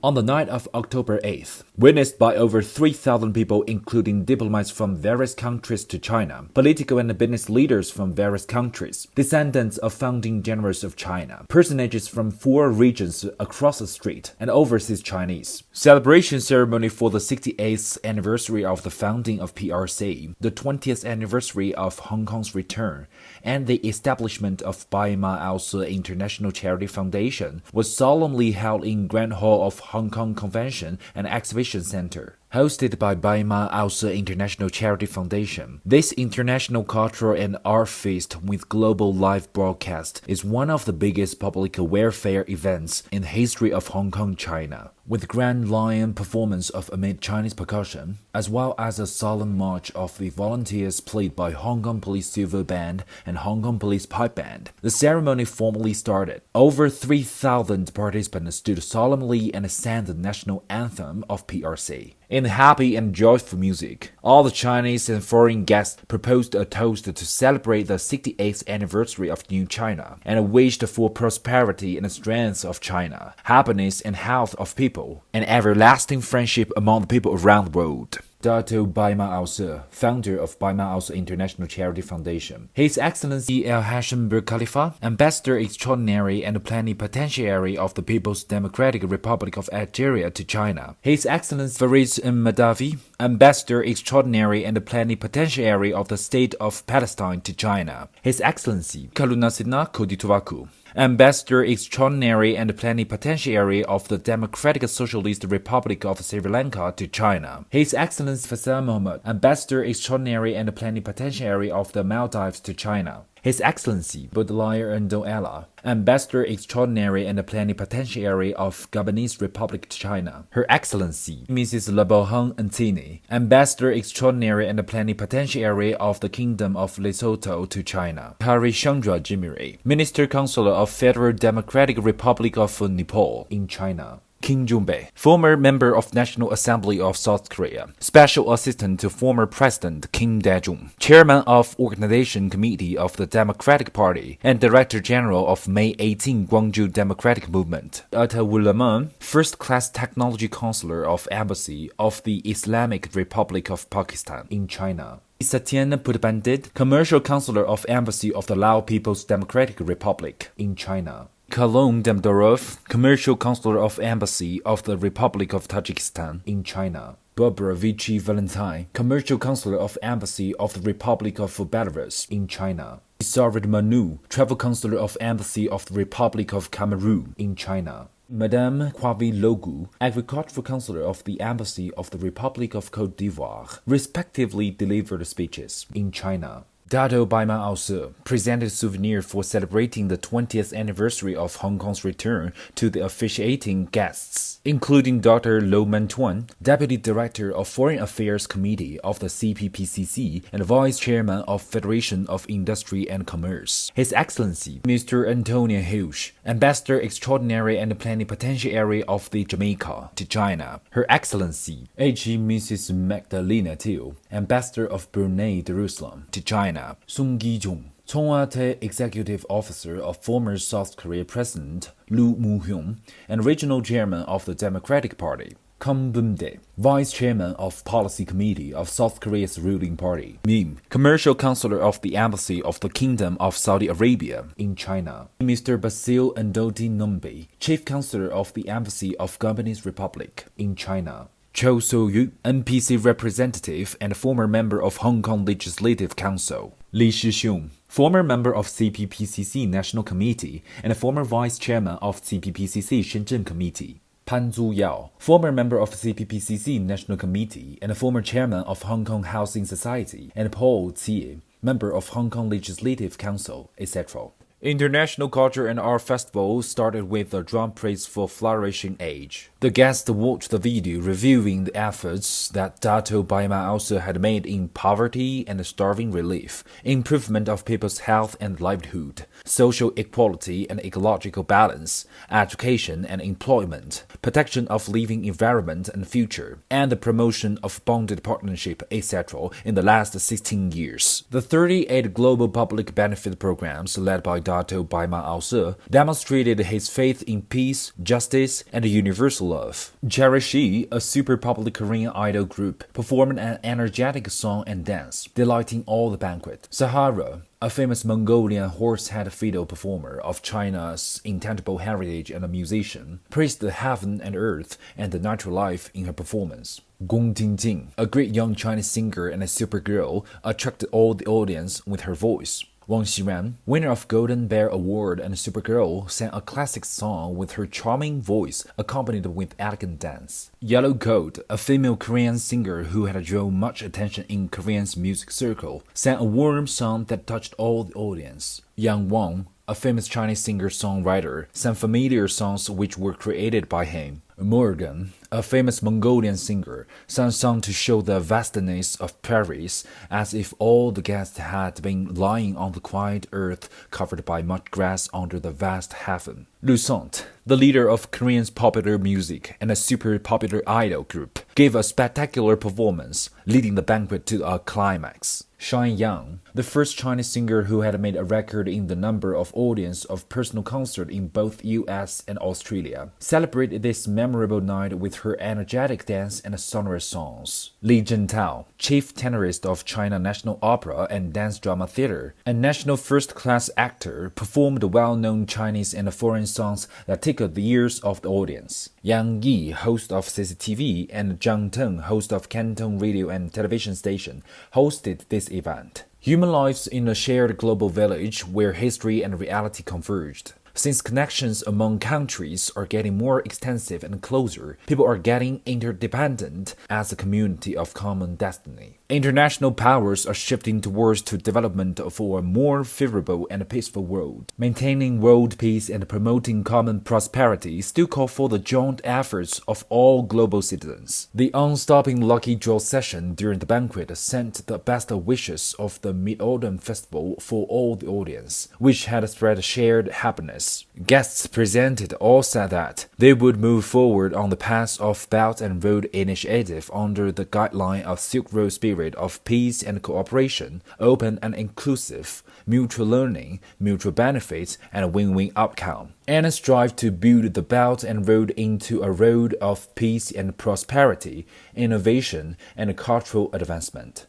on the night of October 8th, witnessed by over 3,000 people including diplomats from various countries to China, political and business leaders from various countries, descendants of founding generals of China, personages from 4 regions across the street, and overseas Chinese. Celebration ceremony for the 68th anniversary of the founding of PRC, the 20th anniversary of Hong Kong's return, and the establishment of Baima Aose International Charity Foundation was solemnly held in Grand Hall of Hong Kong Convention and Exhibition Center. Hosted by Baima Aose International Charity Foundation, this international cultural and art feast with global live broadcast is one of the biggest public welfare events in the history of Hong Kong, China. With grand lion performance of amid Chinese percussion, as well as a solemn march of the volunteers played by Hong Kong Police Silver Band and Hong Kong Police Pipe Band, the ceremony formally started. Over 3,000 participants stood solemnly and sang the national anthem of PRC. In happy and joyful music, all the Chinese and foreign guests proposed a toast to celebrate the 68th anniversary of New China and wished for prosperity and strength of China, happiness and health of people, and everlasting friendship among the people around the world. Dato Baima Aose, founder of Baima Aose International Charity Foundation. His Excellency El Hashim Bir Khalifa, Ambassador Extraordinary and Plenipotentiary of the People's Democratic Republic of Algeria to China. His Excellency Farid Madavi, Ambassador Extraordinary and Plenipotentiary of the State of Palestine to China. His Excellency Kalunasina Kodituvaku, Ambassador Extraordinary and Plenipotentiary of the Democratic Socialist Republic of Sri Lanka to China. His Excellency Faisal Mohammed, Ambassador Extraordinary and Plenipotentiary of the Maldives to China. His Excellency Baudelaire Ndoela, Ambassador Extraordinary and Plenipotentiary of Gabonese Republic to China. Her Excellency Mrs. Labohang Ntini, Ambassador Extraordinary and Plenipotentiary of the Kingdom of Lesotho to China. Harishandra Jimiri, Minister Counselor of Federal Democratic Republic of Nepal in China. Kim Jong-bae, former member of National Assembly of South Korea, special assistant to former President Kim Dae-jung, chairman of Organization Committee of the Democratic Party, and Director General of May 18 Gwangju Democratic Movement. Atta Wulaman, first-class technology counselor of Embassy of the Islamic Republic of Pakistan in China. Satyen Putbandit, commercial counselor of Embassy of the Lao People's Democratic Republic in China. Kalon Demdorov, commercial counselor of Embassy of the Republic of Tajikistan in China. Barbara Vichy Valentine, commercial counselor of Embassy of the Republic of Belarus in China. Isarid Manu, travel counselor of Embassy of the Republic of Cameroon in China. Madame Kwavi Logu, agricultural counselor of the Embassy of the Republic of Côte d'Ivoire, respectively delivered speeches in China. Dato Baima Aose presented souvenir for celebrating the 20th anniversary of Hong Kong's return to the officiating guests, including Dr. Lo Mantuan, Deputy Director of Foreign Affairs Committee of the CPPCC and Vice Chairman of Federation of Industry and Commerce. His Excellency Mr. Antonio Hughes, Ambassador Extraordinary and Plenipotentiary of the Jamaica to China. Her Excellency H.E. Mrs. Magdalena Teal, Ambassador of Brunei Darussalam to China. Sung Gi-jung, Chonghwa Executive Officer of former South Korea President Lu Mu-hyun and Regional Chairman of the Democratic Party. Kang Bum-dae, Vice Chairman of Policy Committee of South Korea's ruling party. Mim, Commercial Counselor of the Embassy of the Kingdom of Saudi Arabia in China. Mr. Basil Ndoti Numbi, Chief Counselor of the Embassy of Gabonese Republic in China. Cho So-yu, NPC representative and former member of Hong Kong Legislative Council. Li Shixiong, former member of CPPCC National Committee and former vice chairman of CPPCC Shenzhen Committee. Pan Zu-yao, former member of CPPCC National Committee and former chairman of Hong Kong Housing Society, and Paul Cie, member of Hong Kong Legislative Council, etc. International Culture and Art Festival started with the drum praise for Flourishing Age. The guests watched the video reviewing the efforts that Dato Baima Aose had made in poverty and starving relief, improvement of people's health and livelihood, social equality and ecological balance, education and employment, protection of living environment and future, and the promotion of bonded partnership, etc. in the last 16 years. The 38 global public benefit programs led by Dato Baima Aose, demonstrated his faith in peace, justice, and universal love. Cherishi, a super popular Korean idol group, performed an energetic song and dance, delighting all the banquet. Sahara, a famous Mongolian horse-head fiddle performer of China's intangible heritage and a musician, praised the heaven and earth and the natural life in her performance. Gong Jingjing, a great young Chinese singer and a supergirl, attracted all the audience with her voice. Wang Xiran, winner of Golden Bear Award and Supergirl, sang a classic song with her charming voice, accompanied with elegant dance. Yellow Gold, a female Korean singer who had drawn much attention in Korean's music circle, sang a warm song that touched all the audience. Yang Wang, a famous Chinese singer-songwriter, sang familiar songs which were created by him. Morgan, a famous Mongolian singer, sang a song to show the vastness of Paris, as if all the guests had been lying on the quiet earth covered by much grass under the vast heaven. Lu Sant, the leader of Korean's popular music and a super popular idol group, gave a spectacular performance, leading the banquet to a climax. Shine Yang, the first Chinese singer who had made a record in the number of audience of personal concert in both US and Australia, celebrated this memorable night with her energetic dance and sonorous songs. Li Zhentao, chief tenorist of China National Opera and Dance Drama Theater, a national first-class actor, performed well-known Chinese and foreign songs that tickled the ears of the audience. Yang Yi, host of CCTV, and Zhang Teng, host of Canton Radio and Television Station, hosted this event. Human lives in a shared global village where history and reality converged. Since connections among countries are getting more extensive and closer, people are getting interdependent as a community of common destiny. International powers are shifting towards the development for a more favorable and peaceful world. Maintaining world peace and promoting common prosperity still call for the joint efforts of all global citizens. The unstopping lucky draw session during the banquet sent the best wishes of the Mid-Autumn Festival for all the audience, which had spread shared happiness. Guests presented all said that they would move forward on the path of Belt and Road Initiative under the guideline of Silk Road spirit of peace and cooperation, open and inclusive, mutual learning, mutual benefits, and a win-win outcome, and strive to build the Belt and Road into a road of peace and prosperity, innovation, and cultural advancement.